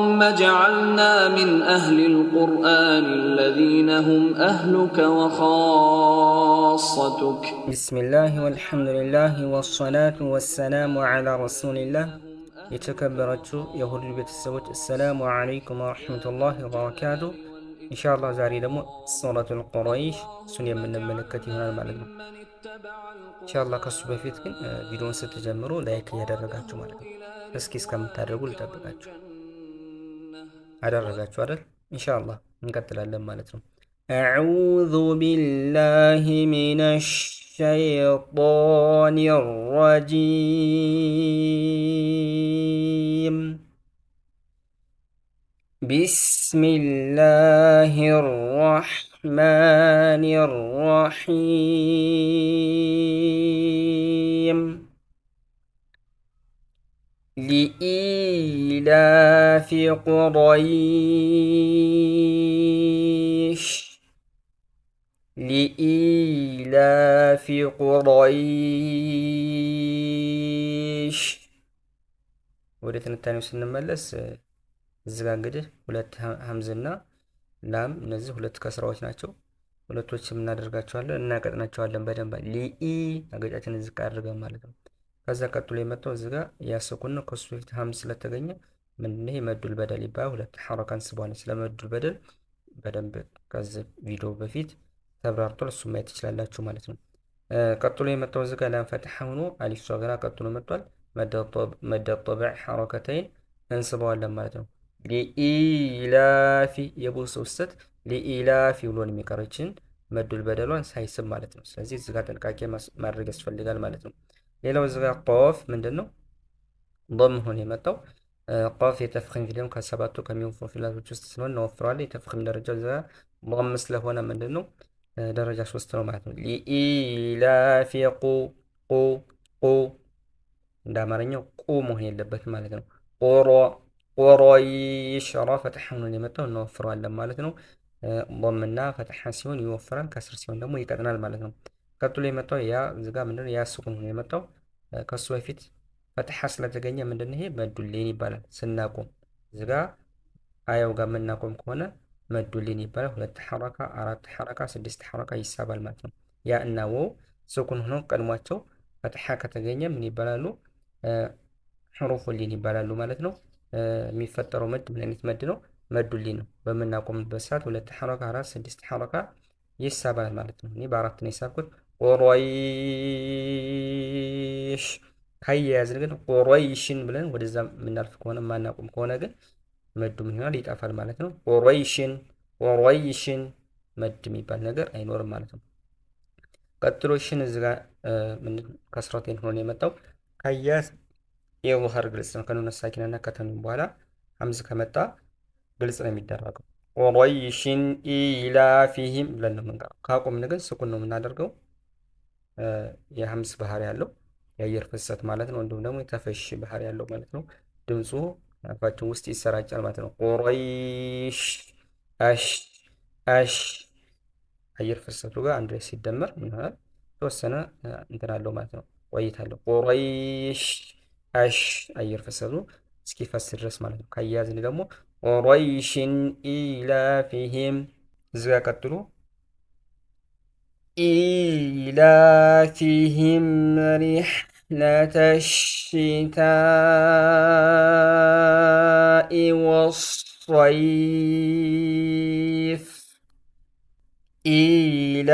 ثم جعلنا من أهل القرآن الذين هم أهلك وخاصتك بسم الله والحمد لله والصلاة والسلام على رسول الله የተከበራችሁ የሁሉ ቤተሰቦች السلام عليكم ورحمة الله وبركاته إن شاء الله ዛሬ ደግሞ ሱረቱል ቁረይሽ እሱን የምንመለከት ይሆናል ማለት ነው። ኢንሻአላህ ከሱ በፊት ግን ቪዲዮውን ስትጀምሩ ላይክ እያደረጋችሁ ማለት ነው። እስኪ እስከምታደርጉ ልጠብቃችሁ። አደረጋችሁ አይደል? ኢንሻአላህ እንቀጥላለን ማለት ነው። أعوذ بالله من الشيطان الرجيم بسم الله الرحمن الرحيم لإيلاف قريش لإيلاف قريش ወደ ትንታኔው ስንመለስ እዚህ ጋር እንግዲህ ሁለት ሀምዝና ላም እነዚህ ሁለት ከስራዎች ናቸው። ሁለቶችም እናደርጋቸዋለን እናቀጥናቸዋለን በደንብ ሊኢ አገጫችን እዚህ ጋር አድርገን ማለት ነው። ከዛ ቀጥሎ የመጣው እዚህ ጋር ያስኩን ነው። ከሱ በፊት ሀምዝ ስለተገኘ ምንድነው መዱል በደል ይባላል። ሁለት ሐረካን ስቧን ስለመዱል በደል በደንብ ከዚህ ቪዲዮ በፊት ተብራርቷል። እሱ ማየት ትችላላችሁ ማለት ነው። ቀጥሎ የመጣው እዚህ ጋር ላም ፈትሐ ሆኖ አሊፍ ሷግራ ቀጥሎ መጥቷል። መደ ጠብዕ ሐረከተይን እንስበዋለን ማለት ነው። ሊኢላፊ የቦስ ውስጥ ሊኢላፊ ብሎን የሚቀረችን መዱል በደሏን ሳይስብ ማለት ነው። ስለዚህ እዚህ ጋር ጥንቃቄ ማድረግ ያስፈልጋል ማለት ነው። ሌላው እዚህ ጋር ቃፍ ምንድነው ضم ሆኖ የመጣው ቃፍ የተፍኺም ፊደል ከሰባቱ ከሚወፍሩ ፊደሎች ውስጥ ስለሆነ እንወፍረዋለን። የተፍኺም ደረጃው እዚህ ጋር ضم ስለሆነ ምንድነው ደረጃ 3 ነው ማለት ነው። ሊኢላፊ ቁ እንደ አማርኛው ቁ መሆን የለበትም ማለት ነው። ቁረይሽ ራ ፈትሐ ሆኖ የመጣው እንወፍረዋለን ማለት ነው። ضمና ፈትሐ ሲሆን ይወፍራል፣ ከስር ሲሆን ደግሞ ይቀጥናል ማለት ነው። ቀጥሎ የመጣው ያ እዚህ ጋር ምንድነው ያ ሱኩን ሆኖ የመጣው ከሱ በፊት ፈትሐ ስለተገኘ ምንድነው ይሄ መዱሊን ይባላል። ስናቆም እዚህ ጋር አያው ጋር የምናቆም ከሆነ መዱሊን ይባላል። ሁለት ሐረካ፣ አራት ሐረካ፣ ስድስት ሐረካ ይሳባል ማለት ነው። ያ እና ወው ሱኩን ሆኖ ቀድሟቸው ፈትሐ ከተገኘ ምን ይባላሉ? ሑሩፍ ሊን ይባላሉ ማለት ነው። የሚፈጠረው መድ ምን አይነት መድ ነው? መዱሊን ነው። በምናቆምበት ሰዓት ሁለት ሐረካ፣ አራት፣ ስድስት ሐረካ ይሳባል ማለት ነው። እኔ በአራት ነው የሳብኩት። ቁረይሽ ካያያዝን ግን ቁረይሽን ብለን ወደዛ የምናልፍ ከሆነ ማናቆም ከሆነ ግን መዱ ምን ይሆናል? ይጠፋል ማለት ነው። ቁረይሽን መድ የሚባል ነገር አይኖርም ማለት ነው። ቀጥሎ ሽን እዚህ ጋር ከስራቴን ሆኖ የመጣው ካያያዝ የዙሃር ግልጽ ነው። ከኑነ ሳኪናና ከተኑን በኋላ ሀምዝ ከመጣ ግልጽ ነው የሚደረገው። ቁረይሽን ኢላፊሂም ብለን ነው የምንቀረው። ካቆምን ግን ስኩን ነው የምናደርገው። የሀምዝ ባህሪ ያለው የአየር ፍሰት ማለት ነው። እንዲሁም ደግሞ የተፈሽ ባህሪ ያለው ማለት ነው። ድምፁ አፋችን ውስጥ ይሰራጫል ማለት ነው። ቁረይሽ አሽ አየር ፍሰቱ ጋር አንድ ላይ ሲደመር ምን ይሆናል? ተወሰነ እንትን አለው ማለት ነው። ቆይታለሁ ቁረይሽ አሽ አየር ፍሰቱ እስኪፈስ ድረስ ማለት ነው። ካያዝን ደግሞ ቁረይሽን ኢላፊሂም እዚህ ጋር ቀጥሎ ኢላፊሂም ሪሕለተ ሽታኢ ወሰይፍ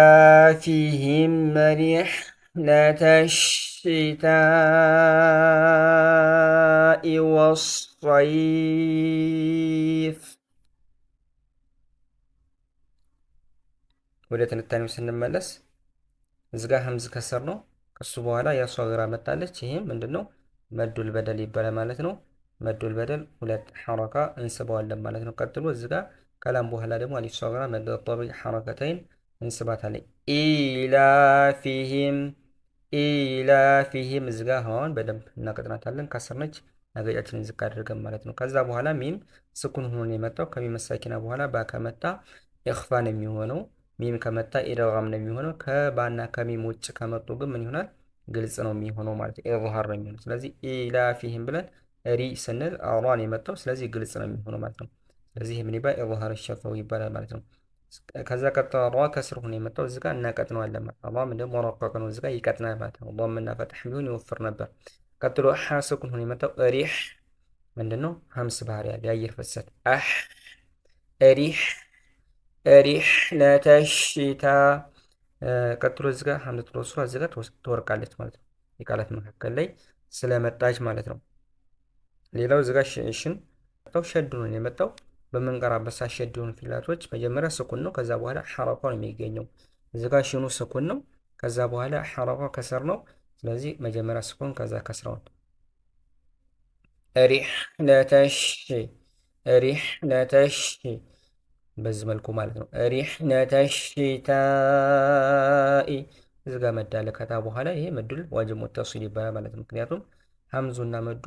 ኢላፊሂም ሪሕለተ ሽታኢ ወሰይፍ። ወደ ትንታኔው ስንመለስ እዚህ ጋር ሀምዝ ከስር ነው። ከሱ በኋላ ያሷ ግራ መጣለች። ይሄም ምንድነው መዱል በደል ይባላል ማለት ነው። መዱል በደል ሁለት ሐረካ እንስበዋለን ማለት ነው። ቀጥሎ እዚህ ጋር ከላም በኋላ ደግሞ አሊፍ ሷግራ መድ ጠብዕ ሐረከተይን እንስባታለን። ኢላፊሂም እዚህ ጋር አሁን በደንብ እናቀጥናታለን። ከስር ነች አገጫችንን ዝቅ አድርገን ማለት ነው። ከዛ በኋላ ሚም ስኩን ሆኖ የመጣው ከሚም ሳኪና በኋላ ባ ከመጣ ኢኽፋን የሚሆነው ሚም ከመጣ ኢድጋም ነው የሚሆነው። ከባና ከሚም ውጭ ከመጡ ግን ምን ይሆናል? ግልጽ ነው የሚሆነው ማለት ነው። ኢዝሃር ነው የሚሆነው። ስለዚህ ኢላፊሂም ብለን ሪ ስንል ራን የመጣው ስለዚህ ግልጽ ነው የሚሆነው ማለት ነው። ስለዚህ ምን ይባል ኢዝሃር ሸፈዊ ይባላል ማለት ነው። ከዛ ቀጥታ ራ ከስር ሆኖ የመጣው እዚህ ጋር እናቀጥነዋለን ማለት ነው። ራ ምንድነው መረቀቅ ነው፣ እዚህ ጋር ይቀጥናል ማለት ነው። ضم እና ፈትሕ ቢሆን ይወፍር ነበር። ቀጥሎ ሐ ስኩን ሆኖ የመጣው ሪህ ምንድነው ሀምስ ባህሪ ያለ የአየር ፍሰት አህ ሪህ ሪህ ለተሽታ ቀጥሎ እዚህ ጋር ሐምዘቱል ወስል እዚህ ጋር ትወርቃለች ማለት ነው። የቃላት መካከል ላይ ስለመጣች ማለት ነው። ሌላው እዚህ ጋር ሽን መጣው ሸድ ነው የመጣው በምንቀራበት ሰዓት ሸድ የሆኑ ፊደላቶች መጀመሪያ ስኩን ነው፣ ከዛ በኋላ ሐረካ ነው የሚገኘው። እዚህ ጋር ሽኑ ስኩን ነው፣ ከዛ በኋላ ሐረካ ከስር ነው። ስለዚህ መጀመሪያ ስኩን ከዛ ከስራውን ሪሕለተሽ ሪሕለተሽ በዚህ መልኩ ማለት ነው። ሪሕለተሽ ሽታኢ እዚህ ጋር መዳለ ከታ በኋላ ይሄ መዱል ዋጅብ ሙተሲል ይባላል ማለት ነው። ምክንያቱም ሐምዙና መዱ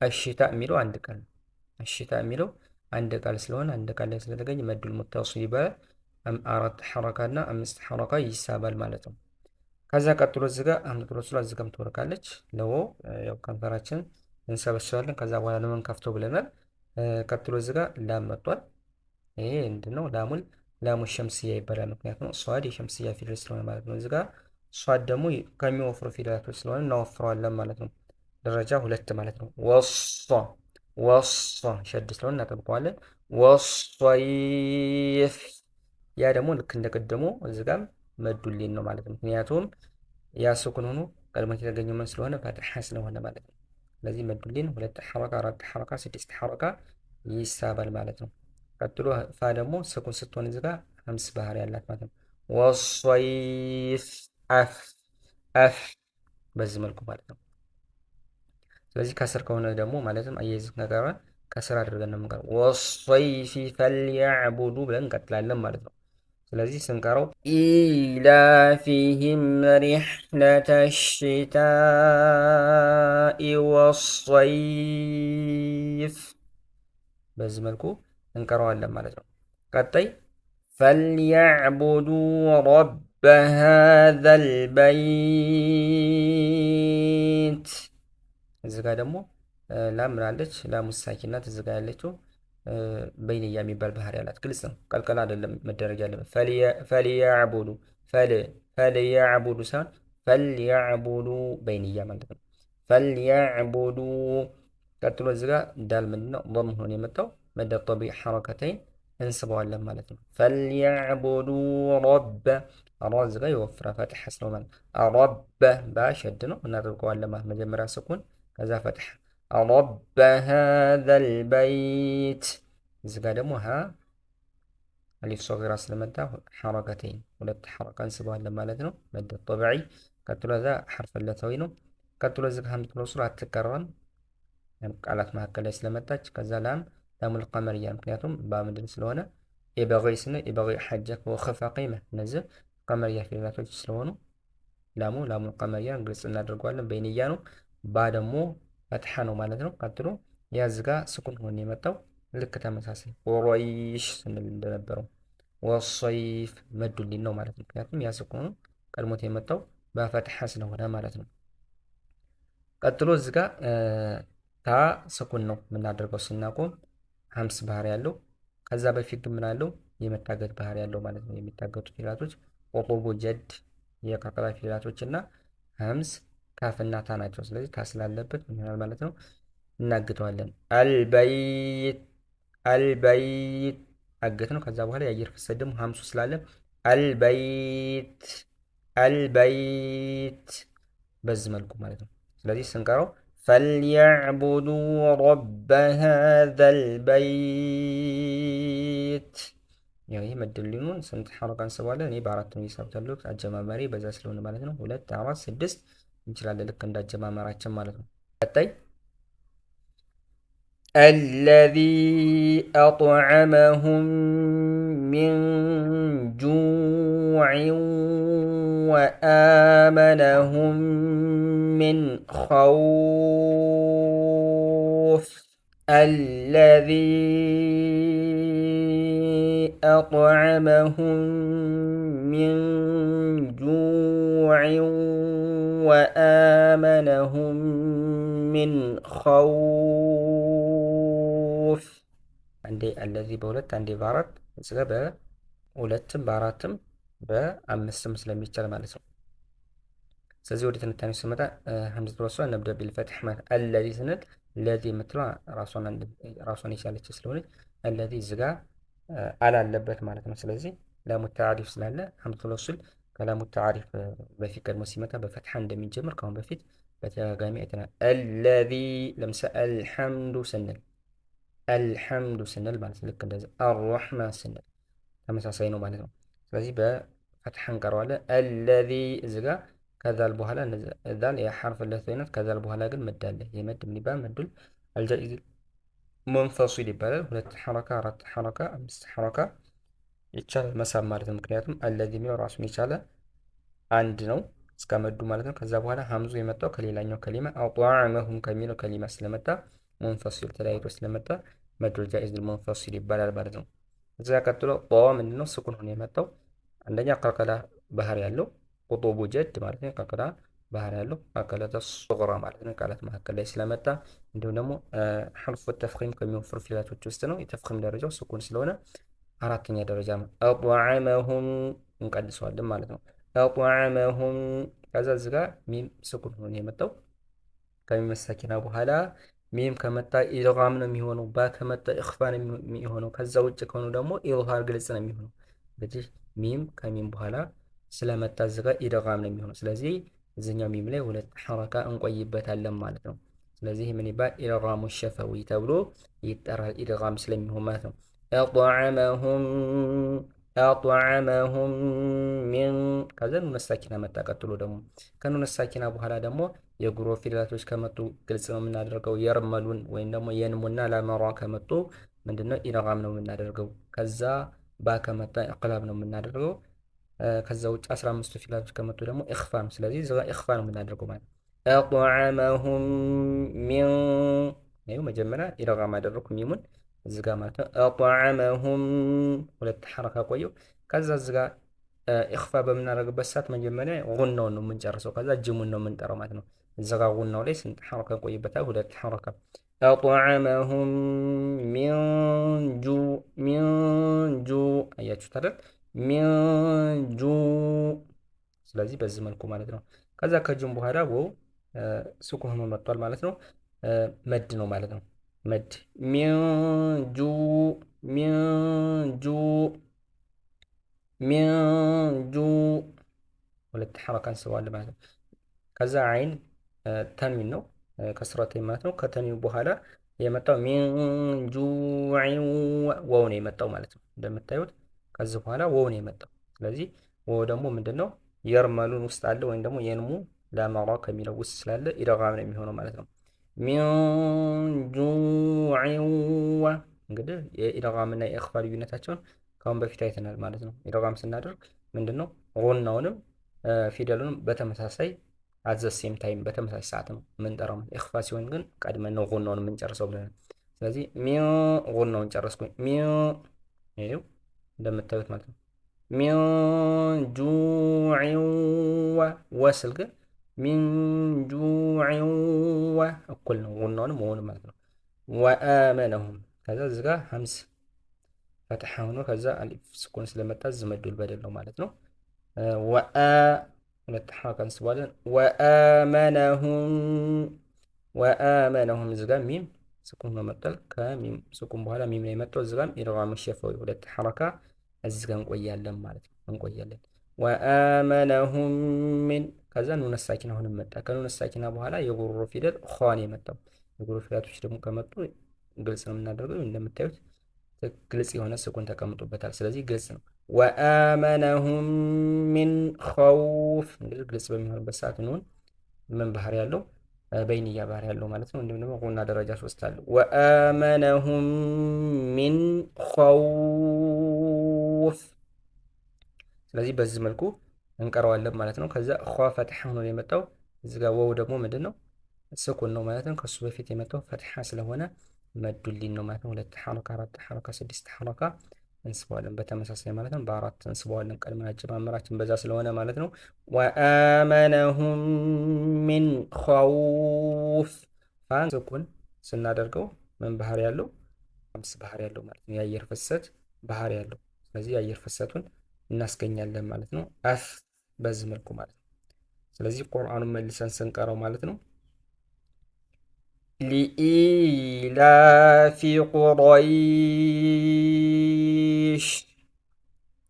አሽታ የሚለው አንድ ቃል ነው። አሽታ የሚለው አንድ ቃል ስለሆነ አንድ ቃል ላይ ስለተገኘ መዱል ሙተሲል ይባላል። አራት ሐረካ እና አምስት ሐረካ ይሳባል ማለት ነው። ከዛ ቀጥሎ እዚህ ጋር ሐምዘቱል ወስል እዚህ ጋርም ትወርቃለች። ለው ያው ከንፈራችን እንሰበስባለን። ከዛ በኋላ ለምን ከፍተው ብለናል። ቀጥሎ እዚህ ጋር ላም መጥቷል። ይሄ ምንድነው? ላሙ ሸምስያ ይባላል። ምክንያቱም ሷድ የሸምስያ ፊደል ስለሆነ ማለት ነው። እዚህ ጋር ሷድ ደግሞ ከሚወፍሩ ፊደላቶች ስለሆነ እናወፍረዋለን ማለት ነው። ደረጃ 2 ማለት ነው። ወሷ ሸድ ስለሆነ እናጠብቀዋለን። ወሷይፍ ያ ደግሞ ልክ እንደቀደሙ እዚህ ጋር መዱሊን ነው ማለት ነው። ምክንያቱም ያ ሱኩን ሆኖ ቀድሞት የተገኘው ምን ስለሆነ ፈትሐ ስለሆነ ማለት ነው። ስለዚህ መዱሊን 2 ሐረካ 4 ሐረካ 6 ሐረካ ይሳባል ማለት ነው። ቀጥሎ ፋ ደግሞ ስኩን ስትሆን እዚህ ጋር 5 ባህሪ ያላት ማለት ነው። ወሷይፍ አፍ በዚህ መልኩ ማለት ነው። ስለዚህ ከስር ከሆነ ደግሞ ማለትም አያይዝ ነገር ከስር አድርገን ነው የምንቀረው። ወሷይፊ ፈልያዕቡዱ ብለን እንቀጥላለን ማለት ነው። ስለዚህ ስንቀረው ኢላፊህም ሪሕለተ ሽታኢ ወሰይፍ በዚህ መልኩ እንቀረዋለን ማለት ነው። ቀጣይ ፈልያዕቡዱ ረበ ሃዘል በይት እዚህ ጋር ደግሞ ላም ምናለች? ላሙ ሳኪናት እዚህ ጋር ያለችው በይንያ የሚባል ባህሪ ያላት ግልጽ ነው። ቀልቀላ አይደለም መደረግ ያለበት። ፈልያዕቡዱ ፈልያዕቡዱ ሳይሆን ፈልያዕቡዱ በይንያ ማለት ነው። ፈልያዕቡዱ ቀጥሎ እዚህ ጋር ዳል ምንድነው? ضم ሆኖ የመጣው መደ ጠቢዕ ሐረከተይን እንስበዋለን ማለት ነው። ፈልያዕቡዱ ረበ ራ እዚህ ጋር የወፍራ ፈትሐ ነው ማለት ረበ ባሸድ ነው እናደርገዋለን ማለት መጀመሪያ ስኩን ከዛ ፈትሐ ረበ ሃዘል በይት እዚህ ጋር ደግሞ ሀ አሊፍ ሶጊራ ስለመጣ ሐረከተይን 2 ሐረካ እንስበዋለን ማለት ነው። መደ ጠቢዕ ቀጥሎ እዛ ሐርፍ ለተዊ ነው። ቀጥሎ እዚህ ጋር ሐምዘቱል ወስል አትቀራም ቃላት መካከል ላይ ስለመጣች ከዛ ላሙል ቀመርያ ምክንያቱም በምንድን ስለሆነ ኢበጊ ስንል ኢበጊ ሐጀክ ወኸፋ ቂመ እነዚህ ቀመርያ ፊደላቶች ስለሆኑ ላሙል ቀመርያ ግልጽ እናደርገዋለን። በይንያ ነው። ባ ደግሞ ፈትሐ ነው ማለት ነው። ቀጥሎ ያዝ ጋር ስኩን ሆኖ የመጣው ልክ ተመሳሳይ ወሮይሽ ስንል እንደነበረው ወሰይፍ መዱሊን ነው ማለት ነው። ምክንያቱም ያ ስኩን ቀድሞት የመጣው በፈትሐ ስለሆነ ማለት ነው። ቀጥሎ እዚህ ጋር ታ ስኩን ነው የምናደርገው ስናቆም 5 ባህሪ ያለው። ከዛ በፊት ግን ምን አለው? የመታገት ባህሪ ያለው ማለት ነው። የሚታገቱ ፊደላቶች ቆቆቦ ጀድ የቀቀላ ፊደላቶች እና ሀምስ ካፍና ታ ናቸው። ስለዚህ ታ ስላለበት ምን ይሆናል ማለት ነው? እናግተዋለን። አልበይት አገት ነው። ከዛ በኋላ የአየር ፍሰት ደግሞ ሀምሱ ስላለ አልበይት በዚህ መልኩ ማለት ነው። ስለዚህ ስንቀረው ፈልያዕቡዱ ረበ ሃዘል በይት ያው ይህ መድልኑን ስንት ሐረካ እንስባለን? እኔ በ4 ነው እየሳብኩት ያለሁት አጀማመሪ በዛ ስለሆነ ማለት ነው። 2 4 6 እንችላለን ልክ እንዳጀማመራችን ማለት ነው። ቀጣይ الذي أطعمهم من جوع وآمنهم من خوف الذي أطعمهم من جوع وآمنهم ሚን ኸውፍ አንዴ አለዚ በሁለት አንዴ በአራት እዚህ ጋር በሁለትም በአራትም በአምስትም ስለሚቻል ማለት ነው። ስለዚህ ወደ ትንታኔው ስመጣ ሐምዘቱል ወስል ነብዳ ቢልፈትሕ ማለት አለዚ ስንል ለዚ የምትለው ራሷን የቻለች ስለሆነች አለዚ እዚህ ጋር አላለበት ማለት ነው። ስለዚህ ላሙ ተዓሪፍ ስላለ ሐምዘቱል ወስል ከላሙ ተዓሪፍ በፊት ቀድሞ ሲመጣ በፈትሐ እንደሚጀምር ከአሁን በፊት በተደጋጋሚ አይተናል። አለዚ ለምሳሌ አልሐምዱ ስንል ማለት ልክ እንደዚህ አርረሕማን ስንል ተመሳሳይ ነው ማለት ነው። ስለዚህ በፈትሐ እንቀረዋለን። አለዚ እዚህ ጋር ከዛል በኋላ እዛል የሐርፍ ለተይነት ከዛል በኋላ ግን መድ አለ። የመድ ምን ይባላል? መዱል አልጃኢዝ ሙንፈሲል ይባላል። ሁለት ሐረካ፣ አራት ሐረካ፣ አምስት ሐረካ ይቻላል መሳብ ማለት ነው። ምክንያቱም አለዚ የሚለው ራሱን የቻለ አንድ ነው እስከ መዱ ማለት ነው። ከዛ በኋላ ሐምዙ የመጣው ከሌላኛው ከሊማ አጧዕመሁም ከሚለው ከሊማ ስለመጣ ሙንፈሲል ተለያይቶ ስለመጣ መዱል ጃኢዝ ሙንፈሲል ይባላል ማለት ነው። እዛ ቀጥሎ ጧ ምንድነው? ስኩን ሆኖ የመጣው አንደኛ ቀልቀላ ባህሪ ያለው ቁጡቡ ጀድ ማለት ነው። ቀልቀላ ባህሪ ያለው ቀልቀላ ሱግራ ማለት ነው። ቃላት መካከል ላይ ስለመጣ እንዲሁም ደግሞ ሐርፉ ተፍኺም ከሚወፍሩ ፊደላቶች ውስጥ ነው። የተፍኺም ደረጃው ስኩን ስለሆነ አራተኛ ደረጃ ነው። አጧዕመሁም እንቀንሰዋለን ማለት ነው። አጧዕመሁም ከዛ እዚህ ጋር ሚም ስኩን ሆኖ የመጣው ከሚም ሰኪና በኋላ ሚም ከመጣ ኢድጋም ነው የሚሆነው። ባ ከመጣ ኢኽፋ ነው የሚሆነው። ከዛ ውጭ ከሆኑ ደግሞ ኢዝሃር ግልጽ ነው የሚሆነው። እንግዲህ ሚም ከሚም በኋላ ስለመጣ እዚህ ጋር ኢድጋም ነው የሚሆነው። ስለዚህ እዚህኛው ሚም ላይ ሁለት ሐረካ እንቆይበታለን ማለት ነው። ስለዚህ ምን ይባል? ኢድጋሙ ሸፈዊ ተብሎ ይጠራል። ኢድጋም ስለሚሆን ማለት ነው። አጧዕመሁም ሚን ከዛ ኑን ሳኪና መጣ። ቀጥሎ ደግሞ ከኑን ሳኪና በኋላ ደግሞ የጉሮ ፊደላቶች ከመጡ ግልጽ ነው የምናደርገው። የርመሉን ወይም ደግሞ የንሙና ላመሯ ከመጡ ምንድነው ኢድጋም ነው የምናደርገው። ከዛ ባ ከመጣ ኢቅላብ ነው የምናደርገው። ከዛ ውጭ 15ቱ ፊደላቶች ከመጡ ደግሞ ኢኽፋ ነው። ስለዚህ እዛ ኢኽፋ ነው የምናደርገው ማለት አጧዕመሁም ሚን ይኸው መጀመሪያ ኢድጋም አደረኩ ሚሙን እዚህ ጋር ማለት ነው። አጧዕመሁም ሁለት ሐረካ ቆየው። ከዛ እዚህ ጋር ኢኽፋ በምናደርግበት ሰዓት መጀመሪያ ጉናውን ነው የምንጨርሰው። ከዛ ጅሙን ነው የምንጠራው ማለት ነው። እዛ ጋር ጉናው ላይ ስንት ሐረካ ቆይበታል? ሁለት ሐረካ። አጧዕመሁም ሚን ጁዕ አያችሁት አይደል? ሚን ጁዕ። ስለዚህ በዚህ መልኩ ማለት ነው። ከዛ ከጁም በኋላ ወው ስኩን ሆኖ መጥቷል ማለት ነው። መድ ነው ማለት ነው። መድ ሚን ጁዕ ሁለት ሐረካ እንስበዋለን ማለት ነው። ከዛ አይን ተንዊን ነው ከስራተኝ ማለት ነው። ከተንዊን በኋላ የመጣው ሚን ጁዕን ወው ነው የመጣው ማለት ነው። እንደምታዩት ከዚህ በኋላ ወው ነው የመጣው። ስለዚህ ወው ደግሞ ምንድነው? የርመሉን ውስጥ አለ ወይም ደግሞ የንሙ ላመራ ከሚለው ውስጥ ስላለ ኢድጋም ነው የሚሆነው ማለት ነው። ሚን ጁዕን እንግዲህ የኢድጋም እና የኢኽፋ ልዩነታቸውን ከአሁን በፊት አይተናል ማለት ነው። ኢድጋም ስናደርግ ምንድነው? ጉናውንም ፊደሉንም በተመሳሳይ አዘሴም ታይም በተመሳሳይ ሰዓት ነው የምንጠራው። ኢኽፋ ሲሆን ግን ቀድመን ነው ጉናውን የምንጨርሰው ብለናል። ስለዚህ ሚን ጉናውን ጨረስኩኝ። ሚን ይኸው እንደምታዩት ማለት ነው። ሚን ጁዕን ወስል ግን ሚን ጁዕን እኩል ነው ጉናውንም መሆኑ ማለት ነው። ወአመነሁም ከዛ እዚህ ጋር ሀምስ ፈትሐ ሆኖ ከዛ አሊፍ ስኩን ስለመጣ ዝመዱል በደል ነው ማለት ነው። ሁለት ሐረካ እንስባለን። ወአመነሁም እዚህ ጋር ሚም ስኩን ነው መጣል። ከሚም ስኩን በኋላ ሚም ላይ መጣው። እዚህ ጋር ኢድጋም ሸፈዊ ሁለት ሐረካ እዚህ ጋር እንቆያለን ማለት ነው። እንቆያለን። ወአመነሁም ሚን ከዛ ኑን ሳኪና አሁንም መጣ። ከኑን ሳኪና በኋላ የጉሮሮ ፊደል ኻን የመጣው። የጉሮሮ ፊደላቶች ደግሞ ከመጡ ግልጽ ነው የምናደርገው። እንደምታዩት ግልጽ የሆነ ስኩን ተቀምጦበታል። ስለዚህ ግልጽ ነው። ወአመነሁም ሚን ኸውፍ እንግዲህ ግልጽ በሚሆንበት ሰዓት ኑን ምን ባህሪ ያለው? በይንያ ባህሪ ያለው ማለት ነው። እንዲሁም ደግሞ ጉና ደረጃ 3 አለው። ወአመነሁም ሚን ኸውፍ ስለዚህ በዚህ መልኩ እንቀረዋለን ማለት ነው። ከዛ ኸ ፈትሐ ሆኖ የመጣው እዚህ ጋር ወው ደግሞ ምንድን ነው? ስኩን ነው ማለት ነው። ከሱ በፊት የመጣው ፈትሐ ስለሆነ መዱሊን ነው ማለት ነው። ሁለት ሐረካ፣ አራት ሐረካ፣ ስድስት ሐረካ እንስበዋለን በተመሳሳይ ማለት ነው። በአራት እንስበዋለን ቀድመን አጀማመራችን በዛ ስለሆነ ማለት ነው። ወአመነሁም ሚን ኸውፍ ፋን ስኩን ስናደርገው ምን ባህሪ ያለው? አምስ ባህሪ ያለው ማለት ነው። የአየር ፍሰት ባህሪ ያለው። ስለዚህ የአየር ፍሰቱን እናስገኛለን ማለት ነው። አፍ በዚህ መልኩ ማለት ነው። ስለዚህ ቁርአኑን መልሰን ስንቀረው ማለት ነው ሊኢላፊ ቁረይሽ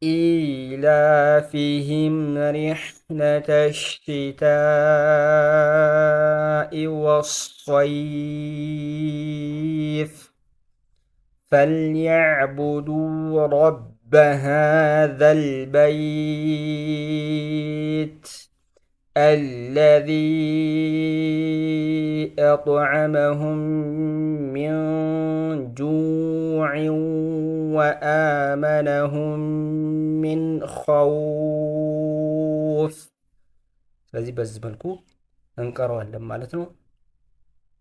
ኢላፊሂም ሪሕለተ ሽታኢ ወሰይፍ فليعبدوا رب هذا البيت الذي أطعمهم من جوع وآمنهم من خوف ስለዚህ በዚህ መልኩ እንቀረዋለን ማለት ነው።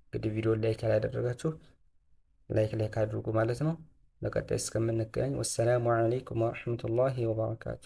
እንግዲህ ቪዲዮ ላይክ ያላደረጋችሁ ላይክ አድርጉ ማለት ነው። ለቀጣይ እስከምንገናኝ ወሰላሙ አለይኩም ወራህመቱላሂ ወበረካቱ።